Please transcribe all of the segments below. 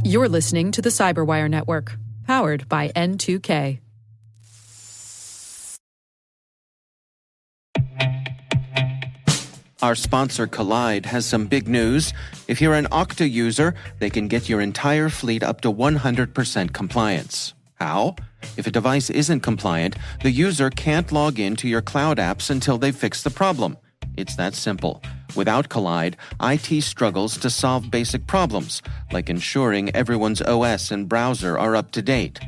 You're listening to the CyberWire Network, powered by N2K. Our sponsor, Collide, has some big news. If you're an Okta user, they can get your entire fleet up to 100% compliance. How? If a device isn't compliant, the user can't log into your cloud apps until they fix the problem. It's that simple. Without Collide, IT struggles to solve basic problems, like ensuring everyone's OS and browser are up to date.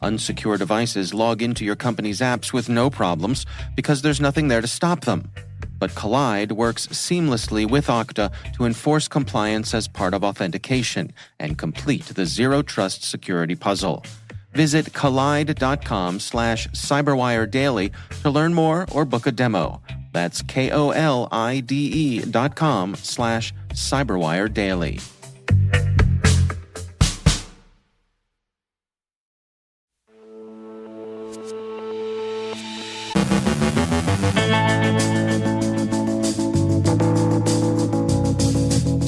Unsecure devices log into your company's apps with no problems because there's nothing there to stop them. But Collide works seamlessly with Okta to enforce compliance as part of authentication and complete the Zero Trust security puzzle. Visit collide.com/CyberWire Daily to learn more or book a demo. That's KOLIDE.com/CyberWire Daily.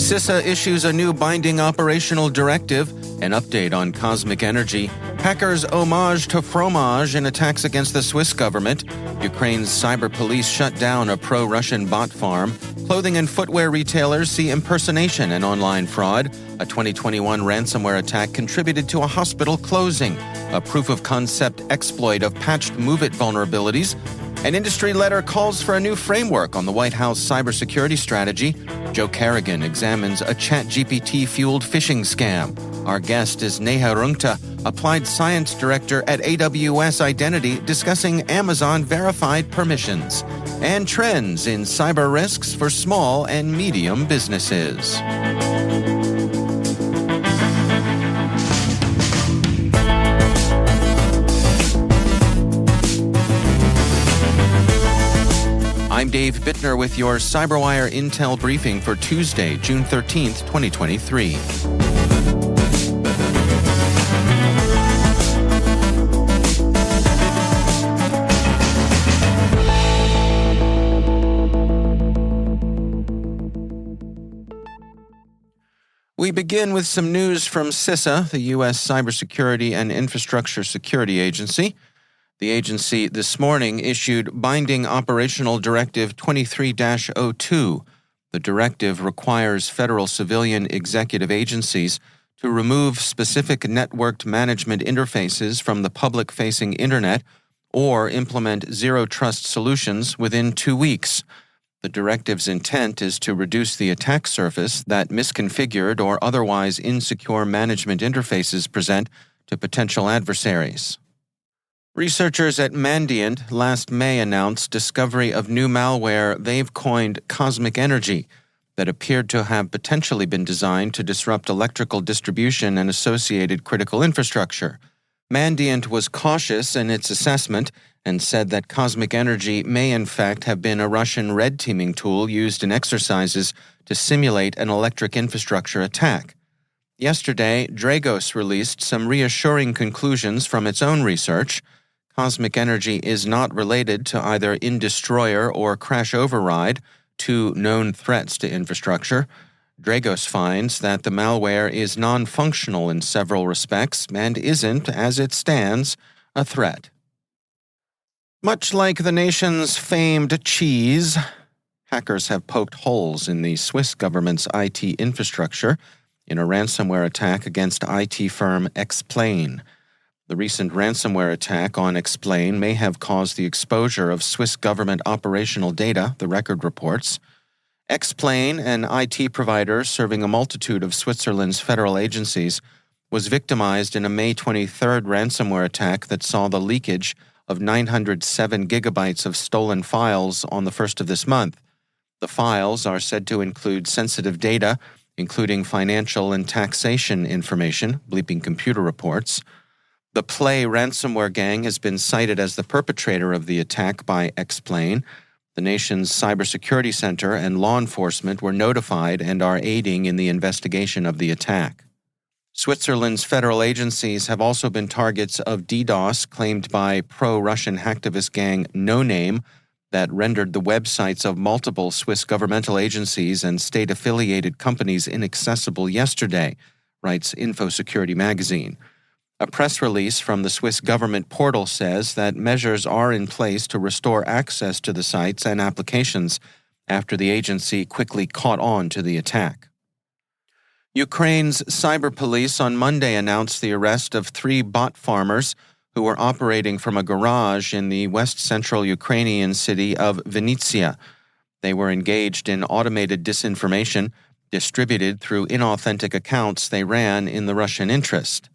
CISA issues a new binding operational directive, an update on COSMICENERGY, hackers' homage to fromage in attacks against the Swiss government, Ukraine's cyber police shut down a pro-Russian bot farm, clothing and footwear retailers see impersonation and online fraud, a 2021 ransomware attack contributed to a hospital closing, a proof-of-concept exploit of patched MOVEit vulnerabilities, an industry letter calls for a new framework on the White House cybersecurity strategy. Joe Carrigan examines a ChatGPT-fueled phishing scam. Our guest is Neha Rungta, Applied Science Director at AWS Identity, discussing Amazon-verified permissions and trends in cyber risks for small and medium businesses. I'm Dave Bittner with your CyberWire Intel briefing for Tuesday, June 13th, 2023. We begin with some news from CISA, the U.S. Cybersecurity and Infrastructure Security Agency. The agency this morning issued Binding Operational Directive 23-02. The directive requires federal civilian executive agencies to remove specific networked management interfaces from the public-facing Internet or implement zero-trust solutions within 2 weeks. The directive's intent is to reduce the attack surface that misconfigured or otherwise insecure management interfaces present to potential adversaries. Researchers at Mandiant last May announced discovery of new malware they've coined COSMICENERGY that appeared to have potentially been designed to disrupt electrical distribution and associated critical infrastructure. Mandiant was cautious in its assessment and said that COSMICENERGY may in fact have been a Russian red teaming tool used in exercises to simulate an electric infrastructure attack. Yesterday, Dragos released some reassuring conclusions from its own research. COSMICENERGY is not related to either InDestroyer or Crash Override, two known threats to infrastructure. Dragos finds that the malware is non-functional in several respects and isn't, as it stands, a threat. Much like the nation's famed cheese, hackers have poked holes in the Swiss government's IT infrastructure in a ransomware attack against IT firm Explain. The recent ransomware attack on Explain may have caused the exposure of Swiss government operational data, the record reports. Explain, an IT provider serving a multitude of Switzerland's federal agencies, was victimized in a May 23rd ransomware attack that saw the leakage of 907 gigabytes of stolen files on the 1st of this month. The files are said to include sensitive data, including financial and taxation information, bleeping computer reports. The Play ransomware gang has been cited as the perpetrator of the attack by Explain. The nation's cybersecurity center and law enforcement were notified and are aiding in the investigation of the attack. Switzerland's federal agencies have also been targets of DDoS claimed by pro-Russian hacktivist gang No Name. that rendered the websites of multiple Swiss governmental agencies and state-affiliated companies inaccessible yesterday, writes InfoSecurity magazine. A press release from the Swiss government portal says that measures are in place to restore access to the sites and applications after the agency quickly caught on to the attack. Ukraine's cyber police on Monday announced the arrest of 3 bot farmers who were operating from a garage in the west-central Ukrainian city of Vinnytsia. They were engaged in automated disinformation distributed through inauthentic accounts they ran in the Russian interest.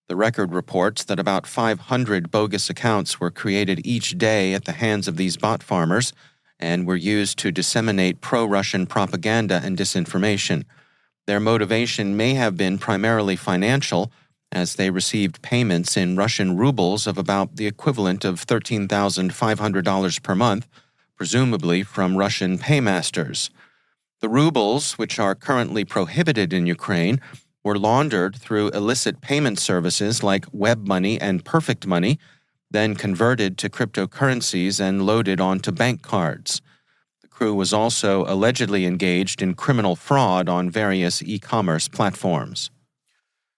The record reports that about 500 bogus accounts were created each day at the hands of these bot farmers and were used to disseminate pro-Russian propaganda and disinformation. Their motivation may have been primarily financial, as they received payments in Russian rubles of about the equivalent of $13,500 per month, presumably from Russian paymasters. The rubles, which are currently prohibited in Ukraine, were laundered through illicit payment services like web money and perfect money, then converted to cryptocurrencies and loaded onto bank cards. The crew was also allegedly engaged in criminal fraud on various e-commerce platforms.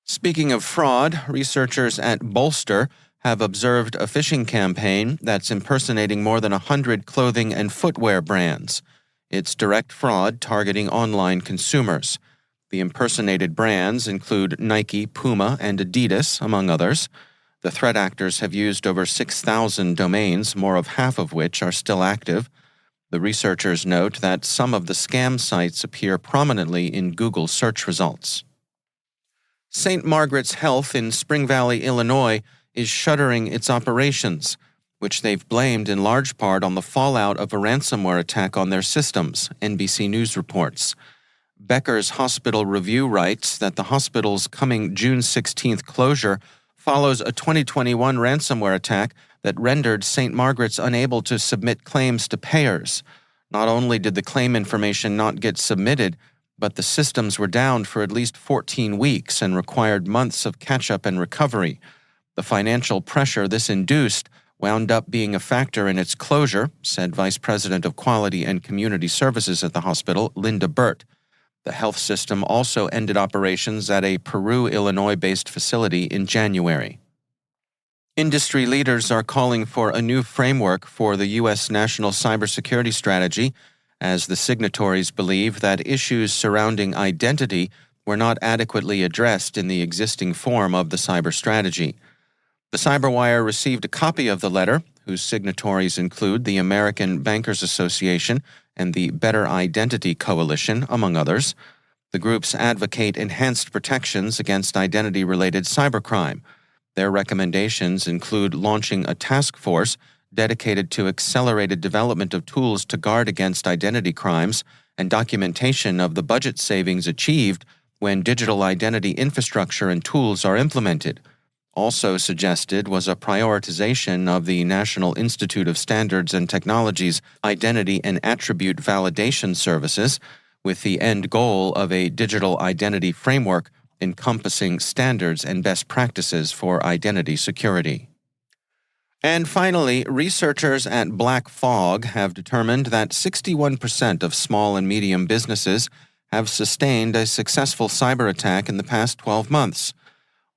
Speaking of fraud, researchers at Bolster have observed a phishing campaign that's impersonating more than 100 clothing and footwear brands. It's direct fraud targeting online consumers. The impersonated brands include Nike, Puma, and Adidas, among others. The threat actors have used over 6,000 domains, more of half of which are still active. The researchers note that some of the scam sites appear prominently in Google search results. St. Margaret's Health in Spring Valley, Illinois, is shuttering its operations, which they've blamed in large part on the fallout of a ransomware attack on their systems, NBC News reports. Becker's Hospital Review writes that the hospital's coming June 16th closure follows a 2021 ransomware attack that rendered St. Margaret's unable to submit claims to payers. Not only did the claim information not get submitted, but the systems were down for at least 14 weeks and required months of catch-up and recovery. The financial pressure this induced wound up being a factor in its closure, said Vice President of Quality and Community Services at the hospital, Linda Burt. The health system also ended operations at a Peru, Illinois-based facility in January. Industry leaders are calling for a new framework for the U.S. National Cybersecurity Strategy, as the signatories believe that issues surrounding identity were not adequately addressed in the existing form of the cyber strategy. The CyberWire received a copy of the letter, whose signatories include the American Bankers Association and the Better Identity Coalition, among others. The groups advocate enhanced protections against identity-related cybercrime. Their recommendations include launching a task force dedicated to accelerated development of tools to guard against identity crimes and documentation of the budget savings achieved when digital identity infrastructure and tools are implemented. Also suggested was a prioritization of the National Institute of Standards and Technology's identity and attribute validation services, with the end goal of a digital identity framework encompassing standards and best practices for identity security. And finally, researchers at Black Fog have determined that 61% of small and medium businesses have sustained a successful cyber attack in the past 12 months.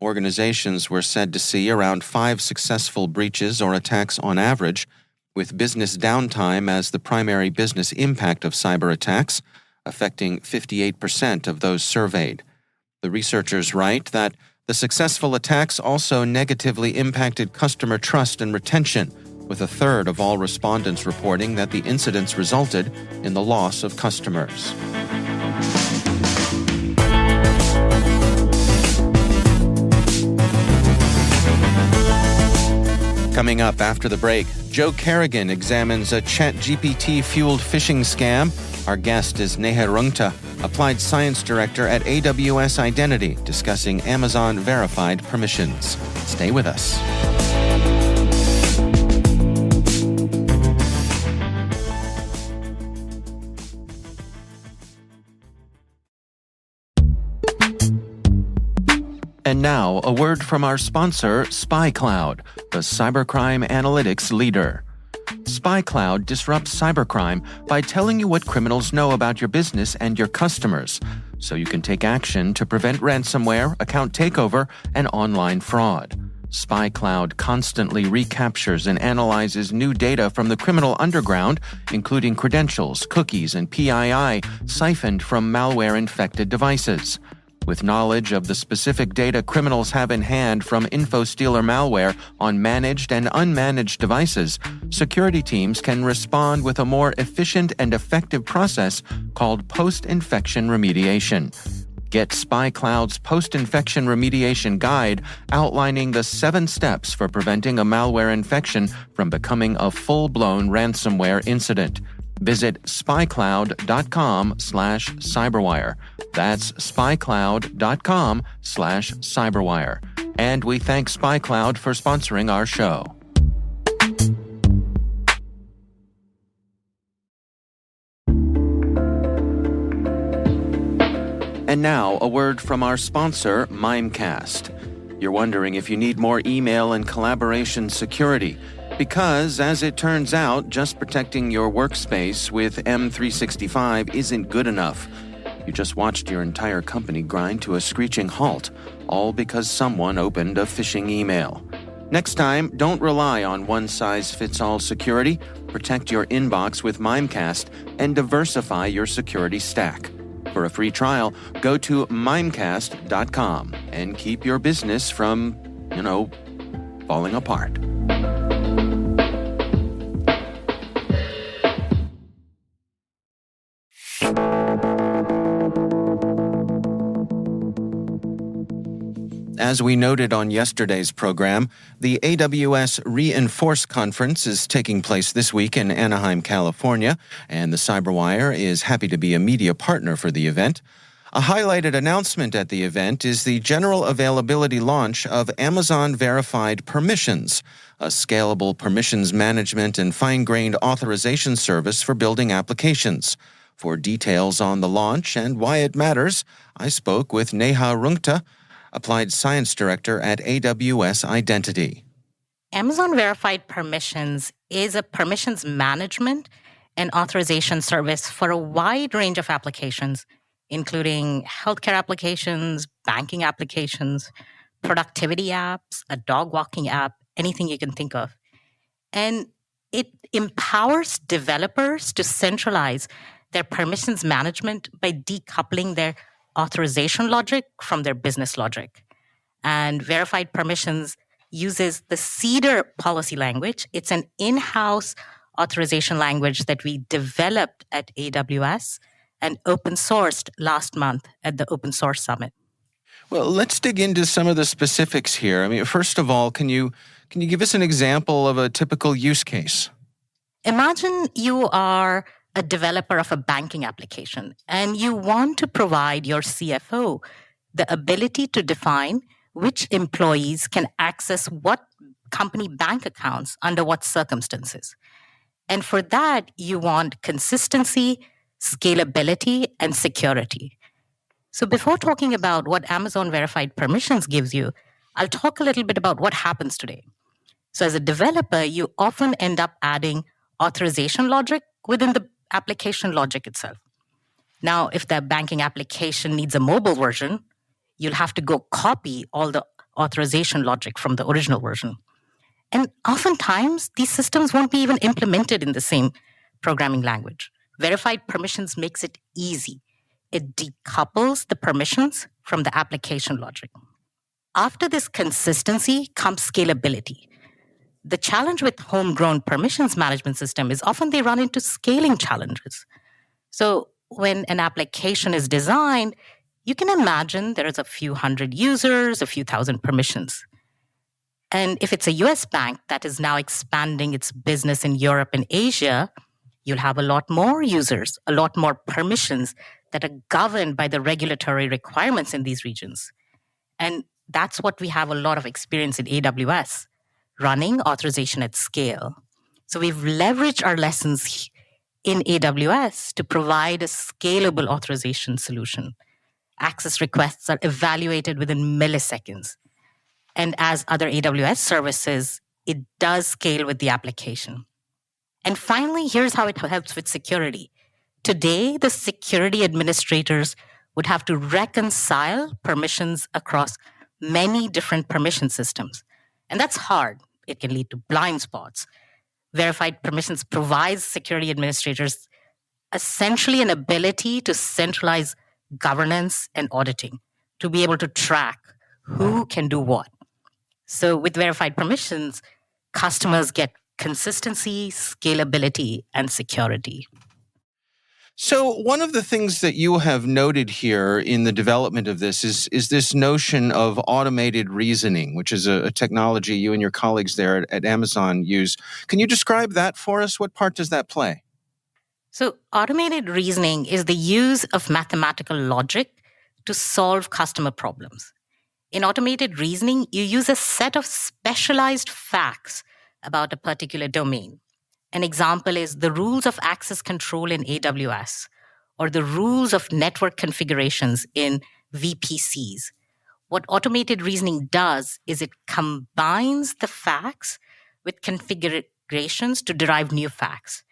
Organizations were said to see around 5 successful breaches or attacks on average, with business downtime as the primary business impact of cyber attacks, affecting 58% of those surveyed. The researchers write that the successful attacks also negatively impacted customer trust and retention, with 1/3 of all respondents reporting that the incidents resulted in the loss of customers. Coming up after the break, Joe Kerrigan examines a ChatGPT-fueled phishing scam. Our guest is Neha Rungta, Applied Science Director at AWS Identity, discussing Amazon Verified Permissions. Stay with us. And now, a word from our sponsor, SpyCloud, the cybercrime analytics leader. SpyCloud disrupts cybercrime by telling you what criminals know about your business and your customers, so you can take action to prevent ransomware, account takeover, and online fraud. SpyCloud constantly recaptures and analyzes new data from the criminal underground, including credentials, cookies, and PII siphoned from malware-infected devices. With knowledge of the specific data criminals have in hand from InfoStealer malware on managed and unmanaged devices, security teams can respond with a more efficient and effective process called post-infection remediation. Get SpyCloud's post-infection remediation guide outlining the 7 steps for preventing a malware infection from becoming a full-blown ransomware incident. Visit spycloud.com/cyberwire. That's spycloud.com/cyberwire. And we thank SpyCloud for sponsoring our show. And now, a word from our sponsor, Mimecast. You're wondering if you need more email and collaboration security. Because, as it turns out, just protecting your workspace with M365 isn't good enough. You just watched your entire company grind to a screeching halt, all because someone opened a phishing email. Next time, don't rely on one-size-fits-all security. Protect your inbox with Mimecast and diversify your security stack. For a free trial, go to mimecast.com and keep your business from, falling apart. As we noted on yesterday's program, the AWS Reinforce Conference is taking place this week in Anaheim, California, and the CyberWire is happy to be a media partner for the event. A highlighted announcement at the event is the general availability launch of Amazon Verified Permissions, a scalable permissions management and fine-grained authorization service for building applications. For details on the launch and why it matters, I spoke with Neha Rungta, Applied Science Director at AWS Identity. Amazon Verified Permissions is a permissions management and authorization service for a wide range of applications, including healthcare applications, banking applications, productivity apps, a dog walking app, anything you can think of. And it empowers developers to centralize their permissions management by decoupling their authorization logic from their business logic. And Verified Permissions uses the Cedar policy language. It's an in-house authorization language that we developed at AWS and open sourced last month at the Open Source Summit. Well, let's dig into some of the specifics here. First of all, can you give us an example of a typical use case? Imagine you are a developer of a banking application and you want to provide your CFO the ability to define which employees can access what company bank accounts under what circumstances. And for that, you want consistency, scalability, and security. So before talking about what Amazon Verified Permissions gives you, I'll talk a little bit about what happens today. So as a developer, you often end up adding authorization logic within the application logic itself. Now, if the banking application needs a mobile version, you'll have to go copy all the authorization logic from the original version. And oftentimes, these systems won't be even implemented in the same programming language. Verified Permissions makes it easy. It decouples the permissions from the application logic. After this consistency comes scalability. The challenge with homegrown permissions management system is often they run into scaling challenges. So when an application is designed, you can imagine there is a few hundred users, a few thousand permissions. And if it's a US bank that is now expanding its business in Europe and Asia, you'll have a lot more users, a lot more permissions that are governed by the regulatory requirements in these regions. And that's what we have a lot of experience in AWS, running authorization at scale. So we've leveraged our lessons in AWS to provide a scalable authorization solution. Access requests are evaluated within milliseconds. And as other AWS services, it does scale with the application. And finally, here's how it helps with security. Today, the security administrators would have to reconcile permissions across many different permission systems. And that's hard. It can lead to blind spots. Verified permissions provides security administrators essentially an ability to centralize governance and auditing, to be able to track who can do what. So with verified permissions, customers get consistency, scalability, and security. So one of the things that you have noted here in the development of this is this notion of automated reasoning, which is a technology you and your colleagues there at Amazon use. Can you describe that for us? What part does that play? So automated reasoning is the use of mathematical logic to solve customer problems. In automated reasoning, you use a set of specialized facts about a particular domain. An example is the rules of access control in AWS or the rules of network configurations in VPCs. What automated reasoning does is it combines the facts with configurations to derive new facts.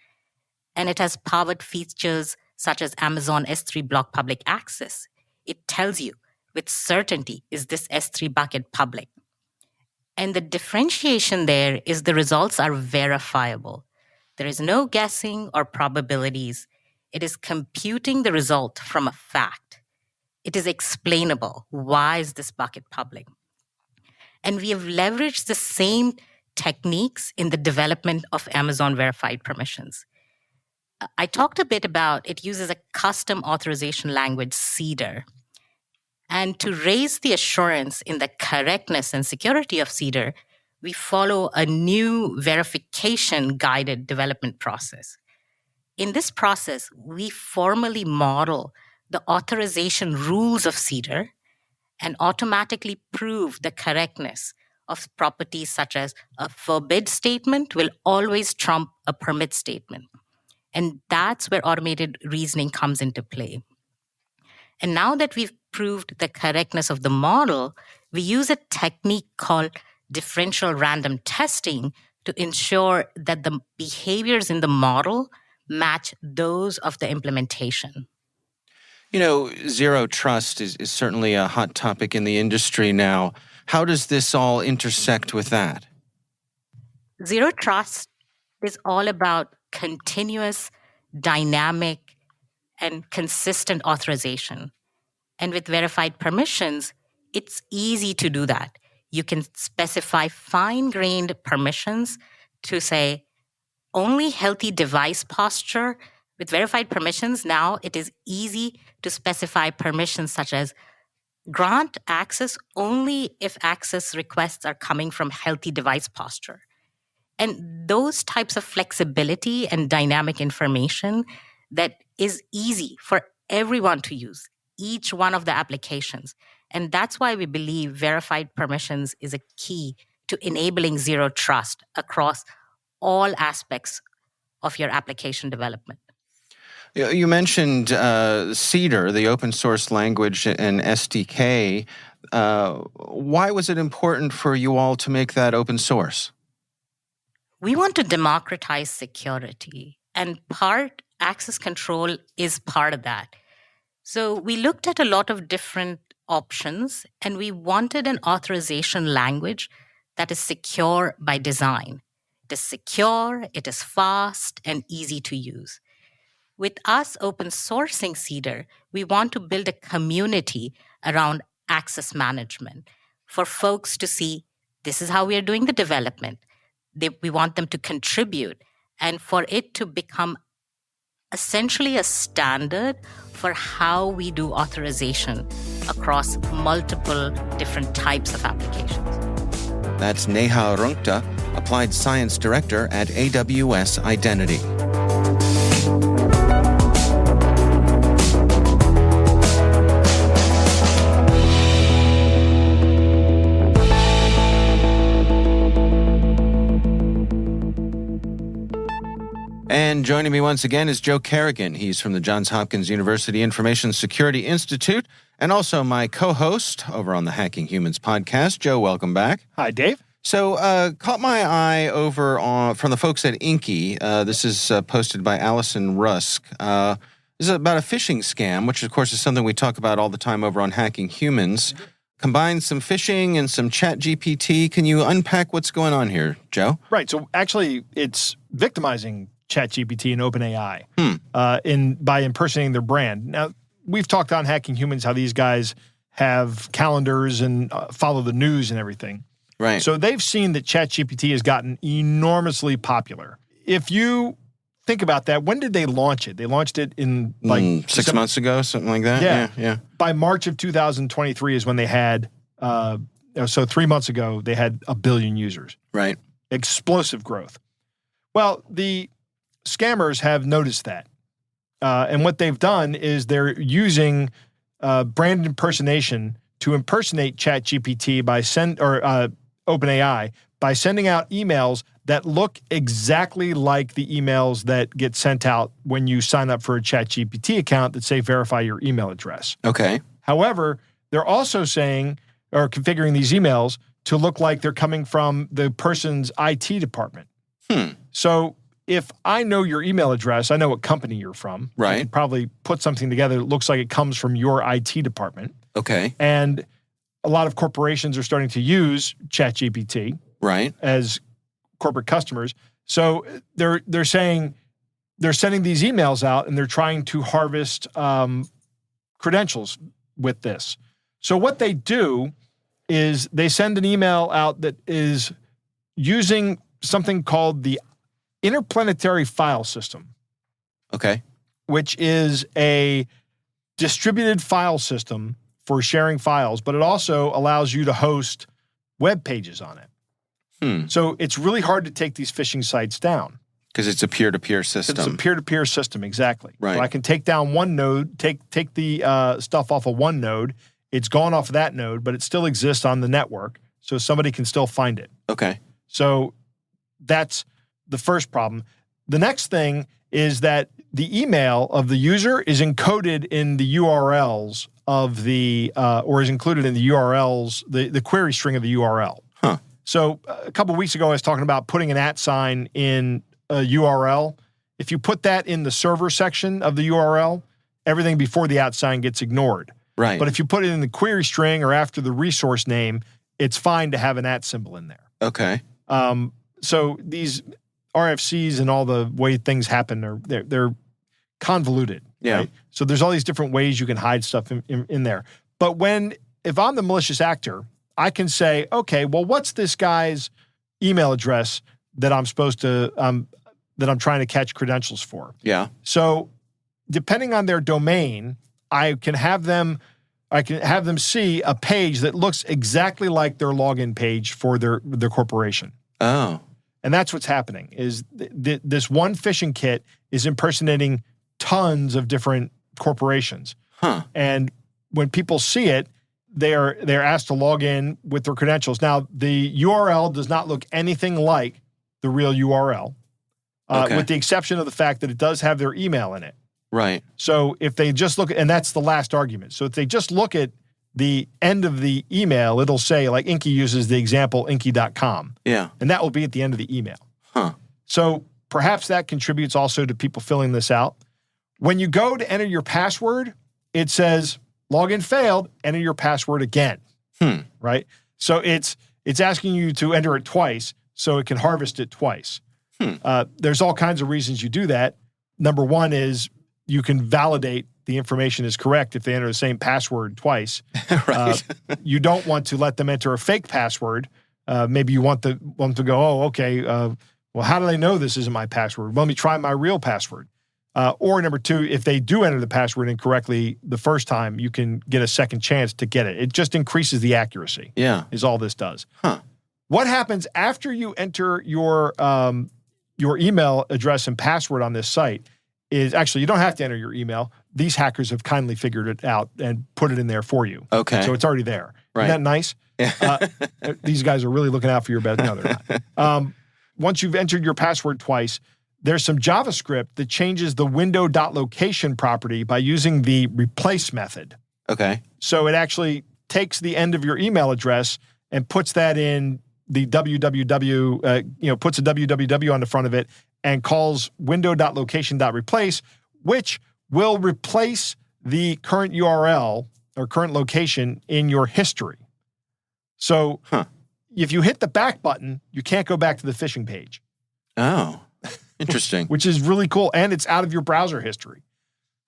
And it has powered features such as Amazon S3 block public access. It tells you with certainty, is this S3 bucket public? And the differentiation there is the results are verifiable. There is no guessing or probabilities. It is computing the result from a fact. It is explainable. Why is this bucket public? And we have leveraged the same techniques in the development of Amazon Verified Permissions. I talked a bit about it uses a custom authorization language, CEDAR. And to raise the assurance in the correctness and security of CEDAR, we follow a new verification-guided development process. In this process, we formally model the authorization rules of CEDAR and automatically prove the correctness of properties such as a forbid statement will always trump a permit statement. And that's where automated reasoning comes into play. And now that we've proved the correctness of the model, we use a technique called differential random testing to ensure that the behaviors in the model match those of the implementation. You know, zero trust is certainly a hot topic in the industry now. How does this all intersect with that? Zero trust is all about continuous, dynamic, and consistent authorization. And with verified permissions, it's easy to do that. You can specify fine-grained permissions to say only healthy device posture. With verified permissions, now it is easy to specify permissions such as grant access only if access requests are coming from healthy device posture. And those types of flexibility and dynamic information that is easy for everyone to use, each one of the applications. And that's why we believe verified permissions is a key to enabling zero trust across all aspects of your application development. You mentioned CEDAR, the open source language and SDK. Why was it important for you all to make that open source? We want to democratize security, and access control is part of that. So we looked at a lot of different options, and we wanted an authorization language that is secure by design. It is secure, it is fast, and easy to use. With us open sourcing CEDAR, we want to build a community around access management for folks to see this is how we are doing the development. We want them to contribute and for it to become essentially a standard for how we do authorization across multiple different types of applications. That's Neha Rungta, Applied Science Director at AWS Identity. And joining me once again is Joe Kerrigan. He's from the Johns Hopkins University Information Security Institute and also my co-host over on the Hacking Humans podcast. Joe, welcome back. Hi, Dave. So caught my eye over from the folks at Inky. This is posted by Allison Rusk. This is about a phishing scam, which of course is something we talk about all the time over on Hacking Humans. Combines some phishing and some chat GPT. Can you unpack what's going on here, Joe? Right. So actually, it's victimizing ChatGPT and OpenAI by impersonating their brand. Now, we've talked on Hacking Humans how these guys have calendars and follow the news and everything. Right. So they've seen that ChatGPT has gotten enormously popular. If you think about that, when did they launch it? They launched it in 6 months ago, something like that? Yeah. By March of 2023 is when they had, so 3 months ago, they had 1 billion users. Right. Explosive growth. Well, the scammers have noticed that. And what they've done is they're using brand impersonation to impersonate ChatGPT OpenAI by sending out emails that look exactly like the emails that get sent out when you sign up for a ChatGPT account that say verify your email address. Okay. However, they're also saying or configuring these emails to look like they're coming from the person's IT department. So if I know your email address, I know what company you're from. Right. I can probably put something together that looks like it comes from your IT department. Okay. And a lot of corporations are starting to use ChatGPT as corporate customers. So they're saying they're sending these emails out and they're trying to harvest credentials with this. So what they do is they send an email out that is using something called the Interplanetary File System. Okay. Which is a distributed file system for sharing files, but it also allows you to host web pages on it. So it's really hard to take these phishing sites down. Because it's a peer-to-peer system. It's a peer-to-peer system, exactly. Right. So I can take down one node, take the stuff off of one node. It's gone off of that node, but it still exists on the network, so somebody can still find it. Okay. So that's the first problem. The next thing is that the email of the user is encoded in the URLs of the, or is included in the URLs, the query string of the URL. So a couple of weeks ago, I was talking about putting an @ in a URL. If you put that in the server section of the URL, everything before the @ gets ignored. Right. But if you put it in the query string or after the resource name, it's fine to have an @ symbol in there. Okay. So these RFCs and all the way things happen they're convoluted. Yeah. Right? So there's all these different ways you can hide stuff in there. But if I'm the malicious actor, I can say, okay, well, what's this guy's email address that I'm supposed to that I'm trying to catch credentials for? Yeah. So depending on their domain, I can have them see a page that looks exactly like their login page for their corporation. Oh. And that's what's happening is this one phishing kit is impersonating tons of different corporations. And when people see it, they're asked to log in with their credentials. Now, the URL does not look anything like the real URL, with the exception of the fact that it does have their email in it. Right. So if they just look, and that's the last argument. So if they just look at the end of the email, it'll say, like Inky uses the example, inky.com. Yeah. And that will be at the end of the email. So perhaps that contributes also to people filling this out. When you go to enter your password, it says, login failed, enter your password again. Right? So it's asking you to enter it twice so it can harvest it twice. There's all kinds of reasons you do that. Number one is you can validate the information is correct if they enter the same password twice. Right. You don't want to let them enter a fake password. Maybe you want them to go, oh, okay, well, how do they know this isn't my password? Well, let me try my real password. Or number two, if they do enter the password incorrectly the first time, you can get a second chance to get it. It just increases the accuracy. Yeah. Is all this does. What happens after you enter your email address and password on this site is actually, you don't have to enter your email. These hackers have kindly figured it out and put it in there for you. Okay. So it's already there. Right. Isn't that nice? Yeah. These guys are really looking out for your best. No, they're not. Once you've entered your password twice, there's some JavaScript that changes the window.location property by using the replace method. Okay. So it actually takes the end of your email address and puts that in www, puts a www on the front of it and calls window.location.replace, which will replace the current URL or current location in your history. So if you hit the back button, you can't go back to the phishing page. Oh, interesting. Which is really cool. And it's out of your browser history.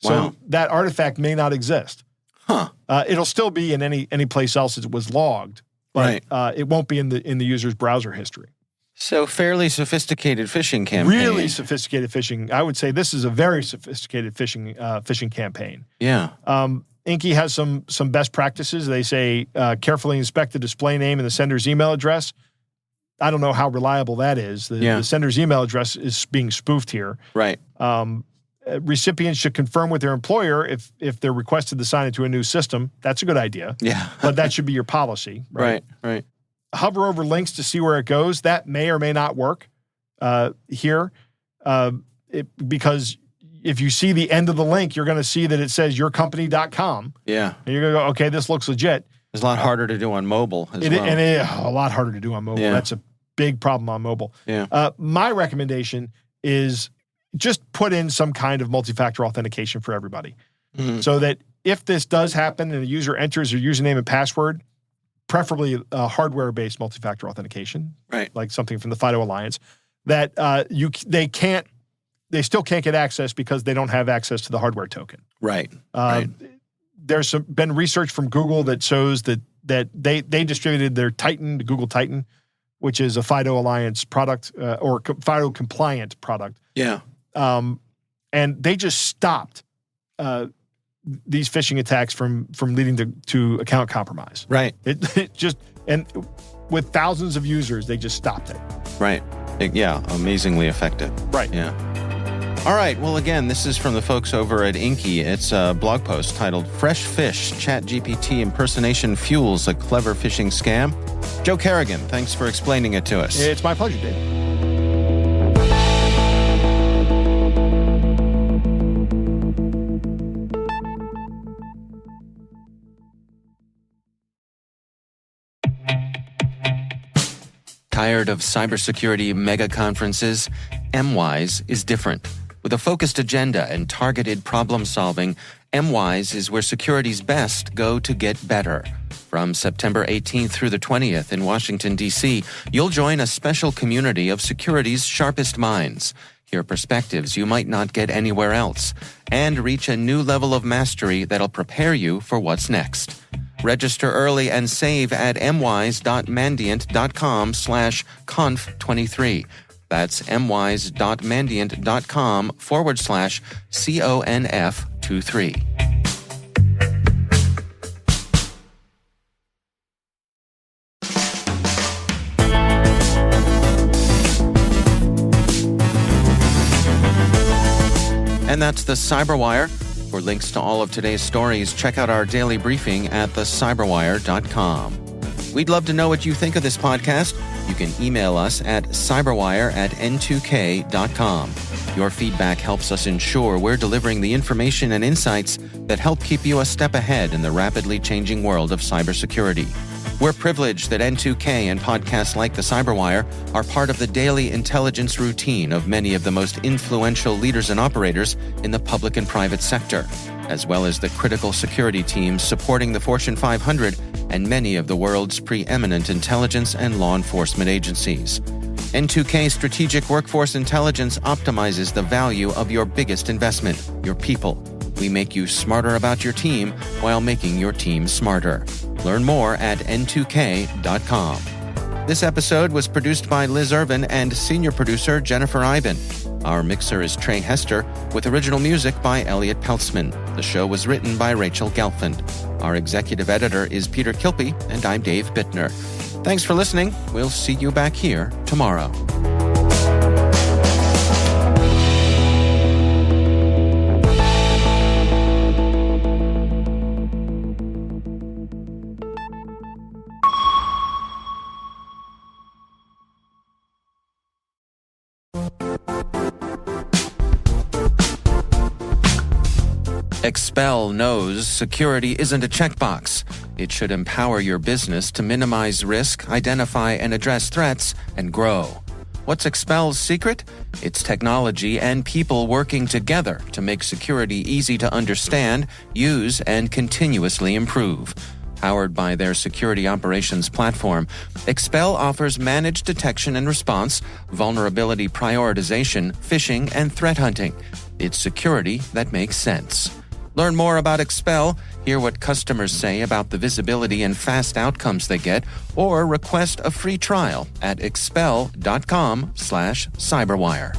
So that artifact may not exist. It'll still be in any place else it was logged, but it won't be in the user's browser history. So fairly sophisticated phishing campaign. Really sophisticated phishing. I would say this is a very sophisticated phishing campaign. Yeah. Inky has some best practices. They say carefully inspect the display name and the sender's email address. I don't know how reliable that is. The sender's email address is being spoofed here. Right. Recipients should confirm with their employer if they're requested to sign into a new system. That's a good idea. Yeah. But that should be your policy. Right. Hover over links to see where it goes. That may or may not work here because if you see the end of the link, you're going to see that it says yourcompany.com. Yeah. And you're going to go, okay, this looks legit. It's a lot harder to do on mobile as well. And a lot harder to do on mobile. Yeah. That's a big problem on mobile. Yeah. My recommendation is just put in some kind of multi-factor authentication for everybody so that if this does happen and a user enters their username and password, preferably hardware-based multi-factor authentication, right? Like something from the FIDO Alliance, that they still can't get access because they don't have access to the hardware token. Right. There's been research from Google that shows that they distributed their Titan, the Google Titan, which is a FIDO Alliance product or FIDO compliant product. Yeah. And they just stopped these phishing attacks from leading to account compromise. Right. It just, and with thousands of users, they just stopped it. Right. Amazingly effective. Right. Yeah. All right. Well, again, this is from the folks over at Inky. It's a blog post titled Fresh Fish, ChatGPT Impersonation Fuels a Clever Phishing Scam. Joe Kerrigan, thanks for explaining it to us. It's my pleasure, Dave. Tired of cybersecurity mega conferences? MWise is different. With a focused agenda and targeted problem solving, MWise is where security's best go to get better. From September 18th through the 20th in Washington, D.C., you'll join a special community of security's sharpest minds, hear perspectives you might not get anywhere else, and reach a new level of mastery that'll prepare you for what's next. Register early and save at mwise.mandiant.com/conf23. That's mwise.mandiant.com/CONF23. And that's the CyberWire. For links to all of today's stories, check out our daily briefing at thecyberwire.com. We'd love to know what you think of this podcast. You can email us at cyberwire@n2k.com. Your feedback helps us ensure we're delivering the information and insights that help keep you a step ahead in the rapidly changing world of cybersecurity. We're privileged that N2K and podcasts like the CyberWire are part of the daily intelligence routine of many of the most influential leaders and operators in the public and private sector, as well as the critical security teams supporting the Fortune 500 and many of the world's preeminent intelligence and law enforcement agencies. N2K Strategic Workforce Intelligence optimizes the value of your biggest investment, your people. We make you smarter about your team while making your team smarter. Learn more at n2k.com. This episode was produced by Liz Irvin and senior producer Jennifer Iben. Our mixer is Trey Hester, with original music by Elliot Peltzman. The show was written by Rachel Gelfand. Our executive editor is Peter Kilpie, and I'm Dave Bittner. Thanks for listening. We'll see you back here tomorrow. Expel knows security isn't a checkbox. It should empower your business to minimize risk, identify and address threats, and grow. What's Expel's secret? It's technology and people working together to make security easy to understand, use, and continuously improve. Powered by their security operations platform, Expel offers managed detection and response, vulnerability prioritization, phishing, and threat hunting. It's security that makes sense. Learn more about Expel, hear what customers say about the visibility and fast outcomes they get, or request a free trial at expel.com/cyberwire.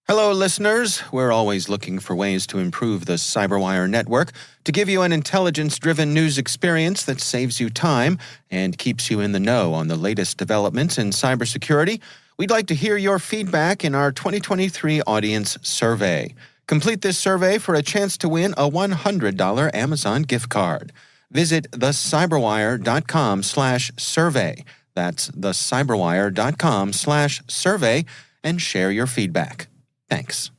Hello, listeners. We're always looking for ways to improve the CyberWire network to give you an intelligence-driven news experience that saves you time and keeps you in the know on the latest developments in cybersecurity. We'd like to hear your feedback in our 2023 audience survey. Complete this survey for a chance to win a $100 Amazon gift card. Visit thecyberwire.com/survey. That's thecyberwire.com/survey and share your feedback. Thanks.